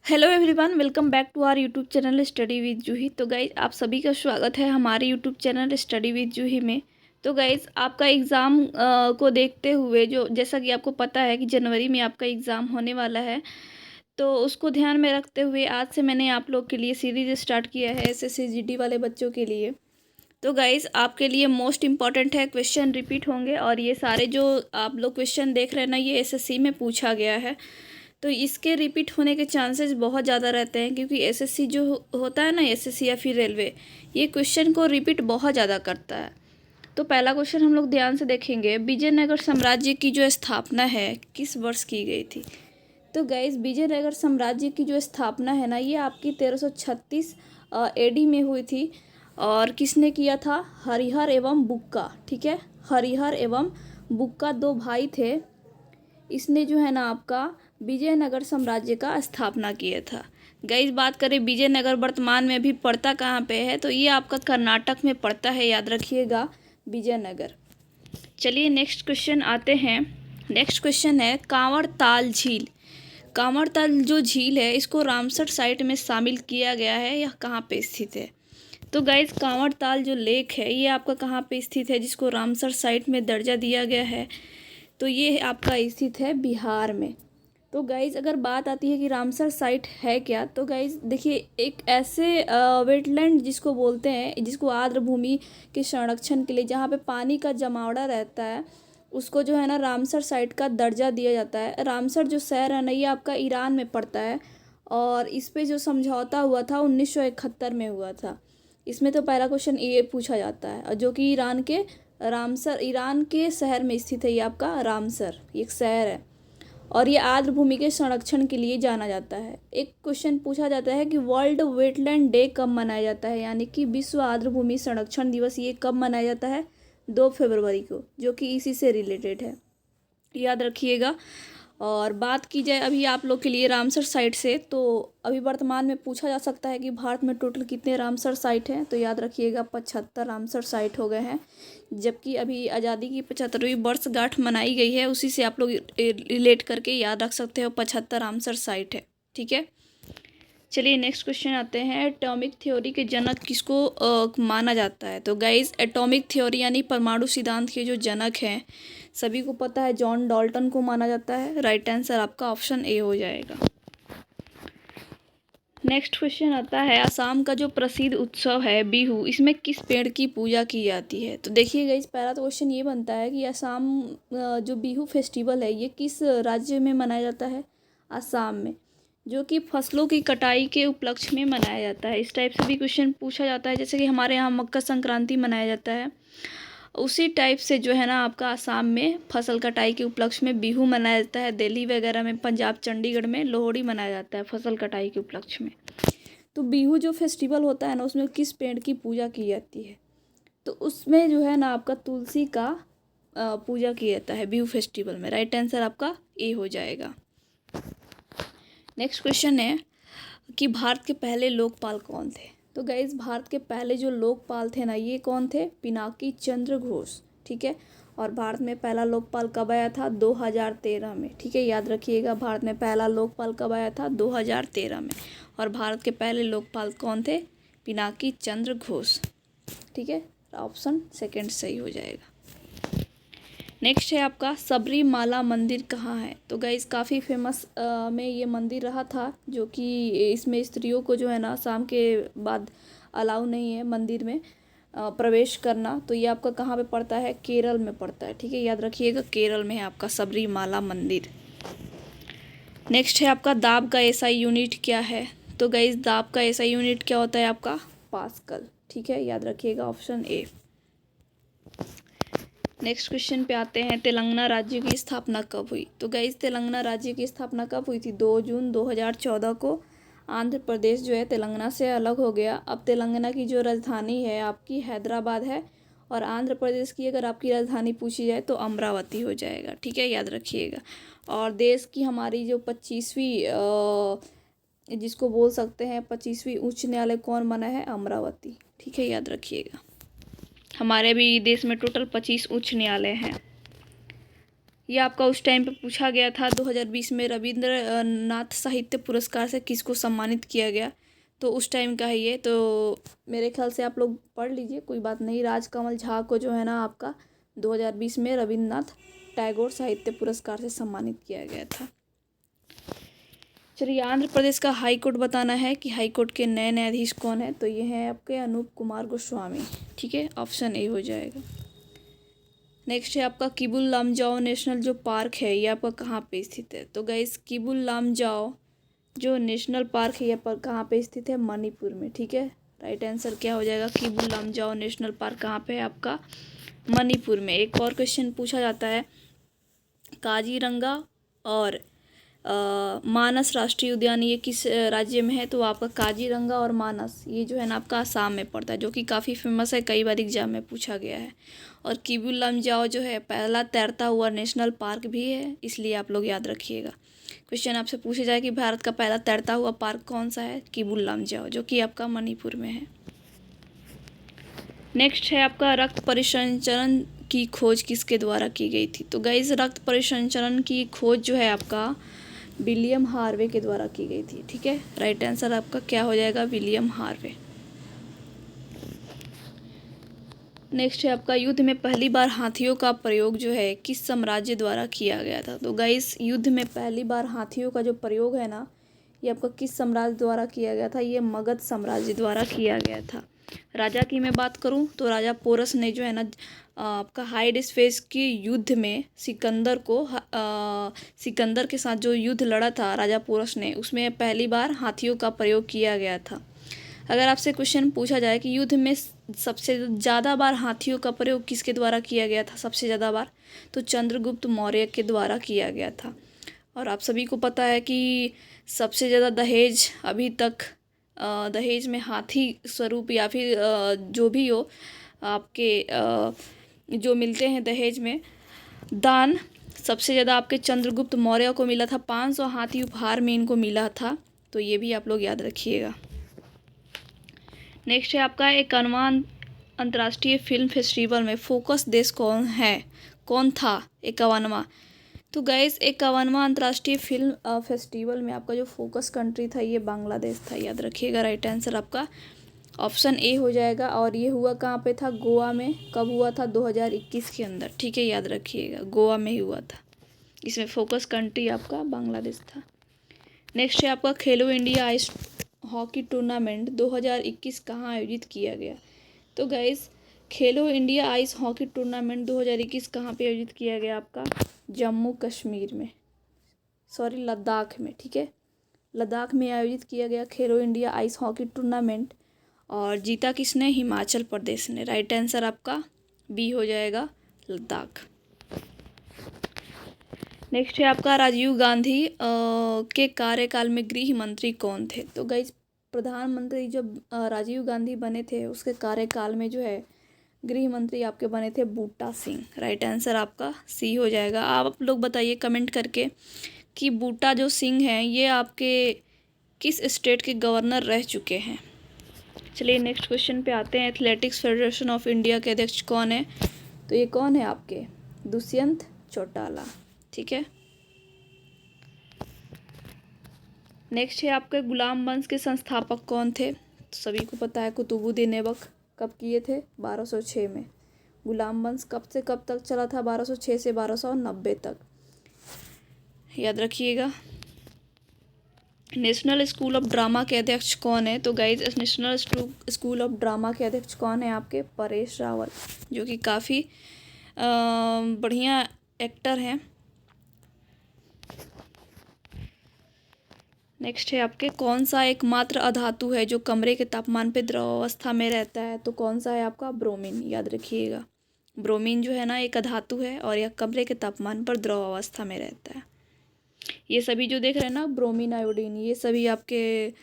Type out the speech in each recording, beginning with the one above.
Hello everyone, welcome back to our YouTube channel study with Juhi. तो guys, आप सभी का स्वागत है हमारे YouTube channel study with Juhi में। तो गाइज़, आपका एग्ज़ाम को देखते हुए जो जैसा कि आपको पता है कि जनवरी में आपका एग्ज़ाम होने वाला है, तो उसको ध्यान में रखते हुए आज से मैंने आप लोग के लिए सीरीज़ स्टार्ट किया है एसएससी जीडी वाले बच्चों के लिए। तो गाइज़, आपके लिए मोस्ट इम्पॉर्टेंट है, क्वेश्चन रिपीट होंगे और ये सारे जो आप लोग क्वेश्चन देख रहे हैं ना, ये एसएससी में पूछा गया है। तो इसके रिपीट होने के चांसेस बहुत ज़्यादा रहते हैं, क्योंकि एसएससी जो होता है ना, एसएससी या फिर रेलवे, ये क्वेश्चन को रिपीट बहुत ज़्यादा करता है। तो पहला क्वेश्चन हम लोग ध्यान से देखेंगे, विजयनगर साम्राज्य की जो स्थापना है किस वर्ष की गई थी। तो गाइस, विजयनगर साम्राज्य की जो स्थापना है ना, ये आपकी 1336 एडी में हुई थी। और किसने किया था? हरिहर एवं बुक्का। ठीक है, हरिहर एवं बुक्का दो भाई थे। इसने जो है ना आपका विजयनगर साम्राज्य का स्थापना किया था। गाइस, बात करें विजयनगर वर्तमान में भी पड़ता कहाँ पे है, तो ये आपका कर्नाटक में पड़ता है, याद रखिएगा, विजयनगर। चलिए नेक्स्ट क्वेश्चन आते हैं। नेक्स्ट क्वेश्चन है कांवड़ ताल झील। कांवड़ ताल जो झील है, इसको रामसर साइट में शामिल किया गया है। यह कहाँ पे स्थित है? तो गाइज, कांवड़ ताल जो लेक है, ये आपका कहाँ पे स्थित है, जिसको रामसर साइट में दर्जा दिया गया है? तो ये आपका स्थित है बिहार में। तो गाइज, अगर बात आती है कि रामसर साइट है क्या, तो गाइज देखिए, एक ऐसे वेटलैंड जिसको बोलते हैं, जिसको आर्द्र भूमि के संरक्षण के लिए, जहाँ पे पानी का जमावड़ा रहता है, उसको जो है ना रामसर साइट का दर्जा दिया जाता है। रामसर जो शहर है ना, ये आपका ईरान में पड़ता है और इस पे जो समझौता हुआ था 1971 में हुआ था। इसमें तो पहला क्वेश्चन ये पूछा जाता है, जो कि ईरान के शहर में स्थित है। ये आपका रामसर एक शहर है और ये आर्द्र भूमि के संरक्षण के लिए जाना जाता है। एक क्वेश्चन पूछा जाता है कि वर्ल्ड वेटलैंड डे कब मनाया जाता है, यानी कि विश्व आर्द्र भूमि संरक्षण दिवस, ये कब मनाया जाता है? 2 फरवरी को, जो कि इसी से रिलेटेड है, याद रखिएगा। और बात की जाए अभी आप लोग के लिए रामसर साइट से, तो अभी वर्तमान में पूछा जा सकता है कि भारत में टोटल कितने रामसर साइट हैं, तो याद रखिएगा 75 रामसर साइट हो गए हैं। जबकि अभी आज़ादी की 75वीं वर्षगांठ मनाई गई है, उसी से आप लोग रिलेट करके याद रख सकते हो 75 रामसर साइट है। ठीक है, चलिए नेक्स्ट क्वेश्चन आते हैं। एटॉमिक थ्योरी के जनक किसको माना जाता है? तो गाइज, एटॉमिक थ्योरी यानी परमाणु सिद्धांत के जो जनक हैं, सभी को पता है, जॉन डाल्टन को माना जाता है। राइट आंसर आपका ऑप्शन ए हो जाएगा। नेक्स्ट क्वेश्चन आता है, असम का जो प्रसिद्ध उत्सव है बिहू, इसमें किस पेड़ की पूजा की जाती है? तो देखिएगा, इस पहला तो क्वेश्चन ये बनता है कि असम जो बिहू फेस्टिवल है, ये किस राज्य में मनाया जाता है? असम में, जो कि फसलों की कटाई के उपलक्ष्य में मनाया जाता है। इस टाइप से भी क्वेश्चन पूछा जाता है, जैसे कि हमारे यहाँ मकर संक्रांति मनाया जाता है, उसी टाइप से जो है ना आपका आसाम में फसल कटाई के उपलक्ष्य में बिहू मनाया जाता है। दिल्ली वगैरह में, पंजाब चंडीगढ़ में लोहड़ी मनाया जाता है फसल कटाई के उपलक्ष्य में। तो बिहू जो फेस्टिवल होता है ना, उसमें किस पेड़ की पूजा की जाती है? तो उसमें जो है ना आपका तुलसी का पूजा किया जाता है बिहू फेस्टिवल में। राइट आंसर आपका ए हो जाएगा। नेक्स्ट क्वेश्चन है कि भारत के पहले लोकपाल कौन थे? तो गाइज, भारत के पहले जो लोकपाल थे ना, ये कौन थे? पिनाकी चंद्र घोष। ठीक है, और भारत में पहला लोकपाल कब आया था? 2013 में। ठीक है, याद रखिएगा, भारत में पहला लोकपाल कब आया था? 2013 में। और भारत के पहले लोकपाल कौन थे? पिनाकी चंद्र घोष। ठीक है, ऑप्शन सेकंड सही हो जाएगा। नेक्स्ट है आपका, सबरीमाला मंदिर कहाँ है? तो गाइज, काफ़ी फेमस में ये मंदिर रहा था, जो कि इसमें स्त्रियों को जो है ना शाम के बाद अलाउ नहीं है मंदिर में प्रवेश करना। तो ये आपका कहाँ पे पड़ता है? केरल में पड़ता है। ठीक है, याद रखिएगा, केरल में है आपका सबरीमाला मंदिर। नेक्स्ट है आपका, दाब का एसआई यूनिट क्या है? तो गाइज, दाब का एसआई यूनिट क्या होता है आपका? पास्कल। ठीक है, याद रखिएगा, ऑप्शन ए। नेक्स्ट क्वेश्चन पे आते हैं, तेलंगाना राज्य की स्थापना कब हुई? तो गाइज, तेलंगाना राज्य की स्थापना कब हुई थी? 2 जून 2014 को। आंध्र प्रदेश जो है तेलंगाना से अलग हो गया। अब तेलंगाना की जो राजधानी है आपकी हैदराबाद है, और आंध्र प्रदेश की अगर आपकी राजधानी पूछी जाए तो अमरावती हो जाएगा। ठीक है, याद रखिएगा। और देश की हमारी जो 25वीं जिसको बोल सकते हैं 25वीं उच्च न्यायालय कौन बना है? अमरावती। ठीक है, याद रखिएगा। हमारे भी देश में टोटल 25 उच्च न्यायालय हैं, ये आपका उस टाइम पे पूछा गया था। 2020 में रविंद्र नाथ साहित्य पुरस्कार से किसको सम्मानित किया गया, तो उस टाइम का है ये। तो मेरे ख्याल से आप लोग पढ़ लीजिए, कोई बात नहीं। राजकमल झा को जो है ना आपका 2020 में रविंद्रनाथ टैगोर साहित्य पुरस्कार से सम्मानित किया गया था। चलिए, आंध्र प्रदेश का हाई कोर्ट बताना है कि हाई कोर्ट के नए न्यायाधीश कौन है, तो ये हैं आपके अनूप कुमार गोस्वामी। ठीक है, ऑप्शन ए हो जाएगा। नेक्स्ट है आपका किबुल लामजाओ नेशनल जो पार्क है ये आपका कहाँ पे स्थित है, तो गाइस किबुल लामजाओ जो नेशनल पार्क है ये पर कहाँ पे स्थित है, मणिपुर में। ठीक है, राइट आंसर क्या हो जाएगा, किबुल लामजाओ नेशनल पार्क कहाँ पे है आपका, मणिपुर में। एक और क्वेश्चन पूछा जाता है, काजीरंगा और मानस राष्ट्रीय उद्यान ये किस राज्य में है, तो आपका काजीरंगा और मानस ये जो है ना आपका आसाम में पड़ता है, जो कि काफ़ी फेमस है, कई बार एग्जाम में पूछा गया है। और किबुल लामजाओ जो है पहला तैरता हुआ नेशनल पार्क भी है, इसलिए आप लोग याद रखिएगा। क्वेश्चन आपसे पूछे जाए कि भारत का पहला तैरता हुआ पार्क कौन सा है, किबुल लामजाओ, जो कि आपका मणिपुर में है। नेक्स्ट है आपका रक्त परिसंचरण की खोज किसके द्वारा की गई थी, तो गाइज रक्त परिसंचरण की खोज जो है आपका विलियम हार्वे के द्वारा की गई थी। ठीक है, राइट आंसर आपका क्या हो जाएगा, विलियम हार्वे। नेक्स्ट है आपका युद्ध में पहली बार हाथियों का प्रयोग जो है किस साम्राज्य द्वारा किया गया था, तो गाइस युद्ध में पहली बार हाथियों का जो प्रयोग है ना ये आपका किस साम्राज्य द्वारा किया गया था, ये मगध साम्राज्य द्वारा किया गया था। राजा की मैं बात करूं तो राजा पोरस ने जो है ना आपका हाइडेस्पेस के युद्ध में सिकंदर के साथ जो युद्ध लड़ा था राजा पोरस ने, उसमें पहली बार हाथियों का प्रयोग किया गया था। अगर आपसे क्वेश्चन पूछा जाए कि युद्ध में सबसे ज़्यादा बार हाथियों का प्रयोग किसके द्वारा किया गया था सबसे ज़्यादा बार, तो चंद्रगुप्त मौर्य के द्वारा किया गया था। और आप सभी को पता है कि सबसे ज़्यादा दहेज अभी तक दहेज में हाथी स्वरूप या फिर जो भी हो आपके जो मिलते हैं दहेज में दान, सबसे ज़्यादा आपके चंद्रगुप्त मौर्य को मिला था, 500 हाथी उपहार में इनको मिला था, तो ये भी आप लोग याद रखिएगा। नेक्स्ट है आपका 51वां अंतर्राष्ट्रीय फिल्म फेस्टिवल में फोकस देश कौन था 51वां, तो गैस 51वां अंतर्राष्ट्रीय फिल्म फेस्टिवल में आपका जो फोकस कंट्री था ये बांग्लादेश था, याद रखिएगा। राइट आंसर आपका ऑप्शन ए हो जाएगा। और ये हुआ कहाँ पे था, गोवा में। कब हुआ था, 2021 के अंदर। ठीक है, याद रखिएगा, गोवा में ही हुआ था। इसमें फोकस कंट्री आपका बांग्लादेश था। नेक्स्ट है आपका खेलो इंडिया आइस हॉकी टूर्नामेंट 2021 कहाँ आयोजित किया गया, तो गाइस खेलो इंडिया आइस हॉकी टूर्नामेंट 2021 कहाँ पे आयोजित किया गया आपका, जम्मू कश्मीर में, सॉरी लद्दाख में। ठीक है, लद्दाख में आयोजित किया गया खेलो इंडिया आइस हॉकी टूर्नामेंट। और जीता किसने, हिमाचल प्रदेश ने। राइट आंसर आपका बी हो जाएगा, लद्दाख। नेक्स्ट है आपका राजीव गांधी के कार्यकाल में गृह मंत्री कौन थे, तो गाइस प्रधानमंत्री जब राजीव गांधी बने थे उसके कार्यकाल में जो है गृह मंत्री आपके बने थे बूटा सिंह। राइट आंसर आपका सी हो जाएगा। आप लोग बताइए कमेंट करके कि बूटा जो सिंह हैं ये आपके किस स्टेट के गवर्नर रह चुके हैं। चलिए नेक्स्ट क्वेश्चन पे आते हैं। एथलेटिक्स फेडरेशन ऑफ इंडिया के अध्यक्ष कौन है, तो ये कौन है आपके, दुष्यंत चौटाला। ठीक है, नेक्स्ट है आपके गुलाम वंश के संस्थापक कौन थे, तो सभी को पता है कुतुबुद्दीन ऐबक। कब किए थे, 1206 में। गुलाम वंश कब से कब तक चला था, 1206 से 1290 तक, याद रखिएगा। नेशनल स्कूल ऑफ ड्रामा के अध्यक्ष कौन है, तो guys national school of drama के अध्यक्ष कौन है आपके, परेश रावल, जो कि काफ़ी बढ़िया एक्टर हैं। नेक्स्ट है आपके कौन सा एकमात्र अधातु है जो कमरे के तापमान पे द्रव अवस्था में रहता है, तो कौन सा है आपका, ब्रोमीन। याद रखिएगा, ब्रोमीन जो है ना एक अधातु है और यह कमरे के तापमान पर द्रव अवस्था में रहता है। ये सभी जो देख रहे हैं ना, ब्रोमीन, आयोडीन, ये सभी आपके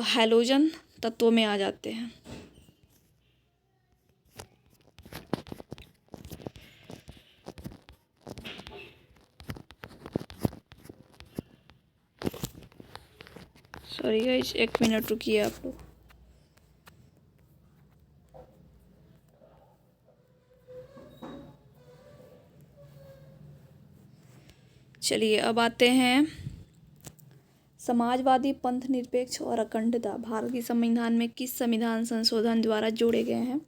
हैलोजन तत्वों में आ जाते हैं। सॉरी गाइस, 1 मिनट रुकिए आप लोग। चलिए अब आते हैं समाजवादी पंथ निरपेक्ष और अखंडता भारत के संविधान में किस संविधान संशोधन द्वारा जोड़े गए हैं?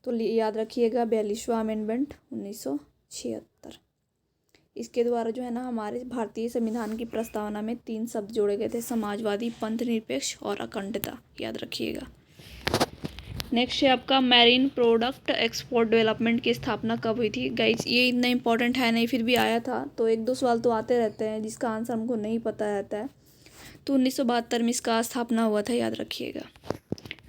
तो याद रखिएगा 42वां अमेंडमेंट 1976। इसके द्वारा जो है ना हमारे भारतीय संविधान की प्रस्तावना में 3 शब्द जोड़े गए थे, समाजवादी पंथ निरपेक्ष और अखंडता, याद रखिएगा। नेक्स्ट है आपका मैरीन प्रोडक्ट एक्सपोर्ट डेवलपमेंट की स्थापना कब हुई थी? गाइज ये इतना इंपॉर्टेंट है नहीं, फिर भी आया था, तो 1-2 सवाल तो आते रहते हैं जिसका आंसर हमको नहीं पता रहता है। तो 1972 में इसका स्थापना हुआ था, याद रखिएगा।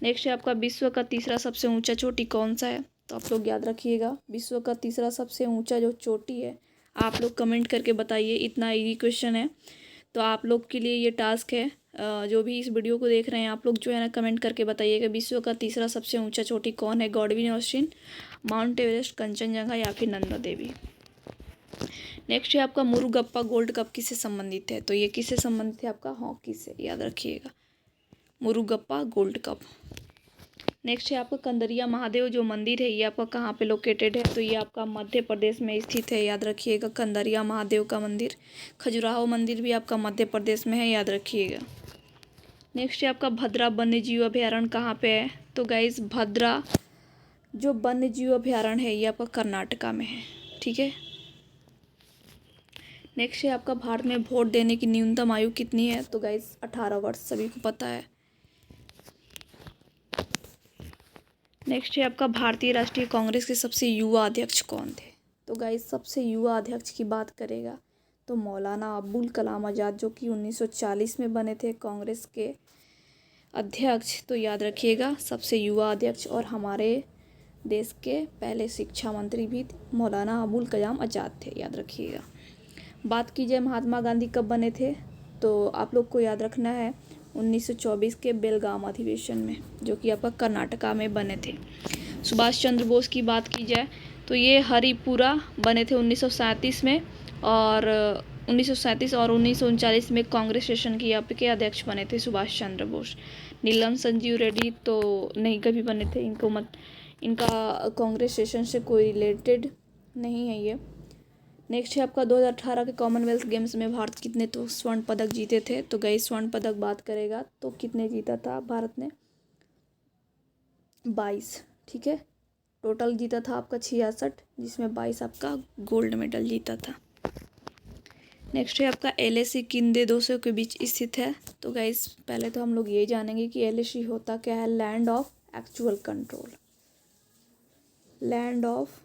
नेक्स्ट है आपका विश्व का तीसरा सबसे ऊंचा चोटी कौन सा है? तो आप लोग याद रखिएगा, विश्व का तीसरा सबसे ऊंचा जो चोटी है, आप लोग कमेंट करके बताइए। इतना इजी क्वेश्चन है, तो आप लोग के लिए ये टास्क है, जो भी इस वीडियो को देख रहे हैं आप लोग जो है ना कमेंट करके बताइएगा विश्व का तीसरा सबसे ऊंचा चोटी कौन है? Godwin Austen, mount Everest, Kanchenjunga या फिर नंदा देवी। नेक्स्ट है आपका मुरुगप्पा गोल्ड कप किससे संबंधित है? तो ये किससे संबंधित है? आपका हॉकी से, याद रखिएगा, मुरुगप्पा गोल्ड कप। नेक्स्ट है आपका कंदरिया महादेव जो मंदिर है ये आपका कहाँ पे लोकेटेड है? तो ये आपका मध्य प्रदेश में स्थित है, याद रखिएगा, कंदरिया महादेव का मंदिर। खजुराहो मंदिर भी आपका मध्य प्रदेश में है, याद रखिएगा। नेक्स्ट है आपका भद्रा वन्य जीव अभयारण्य कहाँ पे है? तो गाइज भद्रा जो वन्य जीव अभयारण्य है ये आपका कर्नाटका में है, ठीक है। नेक्स्ट है आपका भारत में वोट देने की न्यूनतम आयु कितनी है? तो गाइज 18 वर्ष, सभी को पता है। नेक्स्ट है आपका भारतीय राष्ट्रीय कांग्रेस के सबसे युवा अध्यक्ष कौन थे? तो गाइज सबसे युवा अध्यक्ष की बात करेगा तो मौलाना अबुल कलाम आज़ाद, जो कि 1940 में बने थे कांग्रेस के अध्यक्ष। तो याद रखिएगा सबसे युवा अध्यक्ष, और हमारे देश के पहले शिक्षा मंत्री भी मौलाना अबुल कलाम आज़ाद थे, याद रखिएगा। बात की जाए महात्मा गांधी कब बने थे, तो आप लोग को याद रखना है 1924 के बेलगाम अधिवेशन में, जो कि आपका कर्नाटका में बने थे। सुभाष चंद्र बोस की बात की जाए तो ये हरिपुरा बने थे 1937 में, और 1937 और 1939 में कांग्रेस सेशन की आपके अध्यक्ष बने थे सुभाष चंद्र बोस। नीलम संजीव रेड्डी तो नहीं कभी बने थे, इनका कांग्रेस सेशन से कोई रिलेटेड नहीं है ये। नेक्स्ट है आपका 2018 के कॉमनवेल्थ गेम्स में भारत कितने तो स्वर्ण पदक जीते थे? तो गई स्वर्ण पदक बात करेगा तो कितने जीता था भारत ने? 22, ठीक है। टोटल जीता था आपका 66, जिसमें 22 आपका गोल्ड मेडल जीता था। नेक्स्ट है आपका LAC किन दो देशों के बीच स्थित है? तो गाइस पहले तो हम लोग ये जानेंगे कि LAC होता क्या है। Land of actual control, land of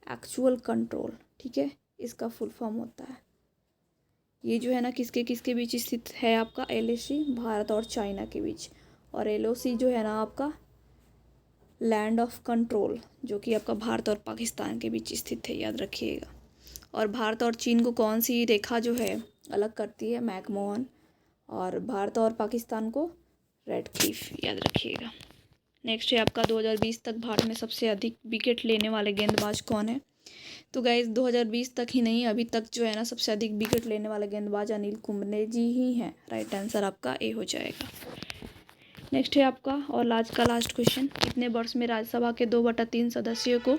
actual control, ठीक है, इसका फुल फॉर्म होता है। ये जो है ना किसके किसके बीच स्थित है? आपका LAC भारत और चाइना के बीच, और LOC जो है ना आपका लैंड ऑफ कंट्रोल, जो कि आपका भारत और पाकिस्तान के बीच स्थित है, याद रखिएगा। और भारत और चीन को कौन सी रेखा जो है अलग करती है? मैकमोहन, और भारत और पाकिस्तान को रेड क्लिफ, याद रखिएगा। नेक्स्ट है आपका 2020 तक भारत में सबसे अधिक विकेट लेने वाले गेंदबाज कौन है? तो गाइज 2020 तक ही नहीं, अभी तक जो है ना सबसे अधिक विकेट लेने वाले गेंदबाज अनिल कुंबले जी ही हैं। राइट आंसर आपका ए हो जाएगा। नेक्स्ट है आपका और आज का लास्ट क्वेश्चन, कितने वर्ष में राज्यसभा के 2/3 सदस्यों को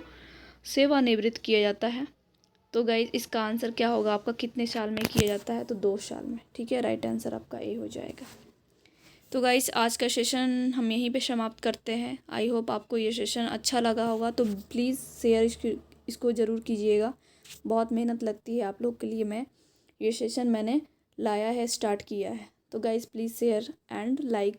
सेवानिवृत्त किया जाता है? तो गाइज इसका आंसर क्या होगा आपका, कितने साल में किया जाता है? तो 2 साल में, ठीक है। राइट आंसर आपका ए हो जाएगा। तो गाइस आज का सेशन हम यहीं पे समाप्त करते हैं। आई होप आपको ये सेशन अच्छा लगा होगा, तो प्लीज़ शेयर इसको ज़रूर कीजिएगा। बहुत मेहनत लगती है आप लोग के लिए, ये सेशन मैंने लाया है, स्टार्ट किया है। तो guys please share and like